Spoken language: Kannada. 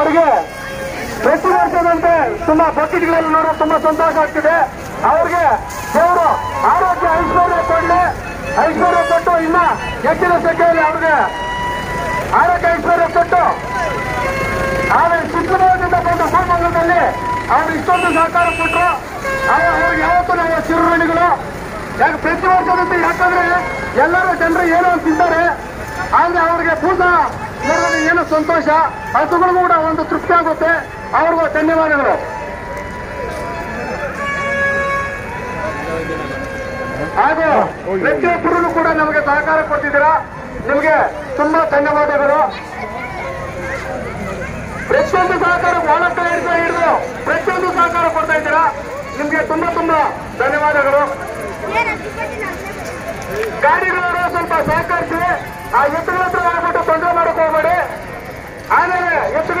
ಅವರಿಗೆ ಪ್ರತಿ ವರ್ಷದಂತೆ ತುಂಬಾ ಬಕೆಟ್ಗಳಲ್ಲಿ ನೋಡೋ ತುಂಬಾ ಸಂತೋಷ ಆಗ್ತಿದೆ. ಅವರಿಗೆ ದೇವರು ಆರೋಗ್ಯ ಐಶ್ವರ್ಯ ಕೊಡಲಿ, ಐಶ್ವರ್ಯ ಕೊಟ್ಟು ಇನ್ನ ಹೆಚ್ಚಿನ ಸಂಖ್ಯೆಯಲ್ಲಿ ಅವ್ರಿಗೆ ಆರೋಗ್ಯ ಐಶ್ವರ್ಯ ಕೊಟ್ಟು ಆಮೇಲೆ ಶಿಕ್ಷಣದಿಂದ ಬಂದ ಭೂಮಂಗಲದಲ್ಲಿ ಅವ್ರು ಇಷ್ಟೊಂದು ಸಹಕಾರ ಕೊಟ್ಟರು. ಅವ್ರಿಗೆ ಯಾವತ್ತೂ ನಾವು ಚಿರುಣಿಗಳು ಯಾಕೆ ಪ್ರತಿ ವರ್ಷದಂತೆ, ಯಾಕಂದ್ರೆ ಎಲ್ಲರೂ ಜನರು ಏನೋ ಅಂತಿದ್ದಾರೆ, ಆದ್ರೆ ಅವ್ರಿಗೆ ಭೂತ ಏನೋ ಸಂತೋಷ, ಹಸುಗಳಿಗೂ ಕೂಡ ಒಂದು ತೃಪ್ತಿ ಆಗುತ್ತೆ. ಅವ್ರಿಗೂ ಧನ್ಯವಾದಗಳು. ಹಾಗೂ ಪ್ರತಿಯೊಬ್ಬರು ಕೂಡ ನಮಗೆ ಸಹಕಾರ ಕೊಡ್ತಿದ್ದೀರಾ, ನಿಮಗೆ ತುಂಬಾ ಧನ್ಯವಾದಗಳು. ಪ್ರತಿಯೊಂದು ಸಹಕಾರ ವಾಲಂಟಿಯರ್ ಹಿಡಿದು ಪ್ರತಿಯೊಂದು ಸಹಕಾರ ಕೊಡ್ತಾ ಇದ್ದೀರಾ, ನಿಮ್ಗೆ ತುಂಬಾ ತುಂಬಾ ಧನ್ಯವಾದಗಳು. ಗಾಡಿಗಳವರು ಸ್ವಲ್ಪ ಸಹಕರಿಸಿ ಆ ಎತ್ತುಗಳ ಹತ್ರ ಹೋಗ್ಬಿಟ್ಟು ತೊಂದರೆ ಮಾಡಕ್ ಹೋಗ್ಬೇಡಿ. ಆಮೇಲೆ ಎತ್ತು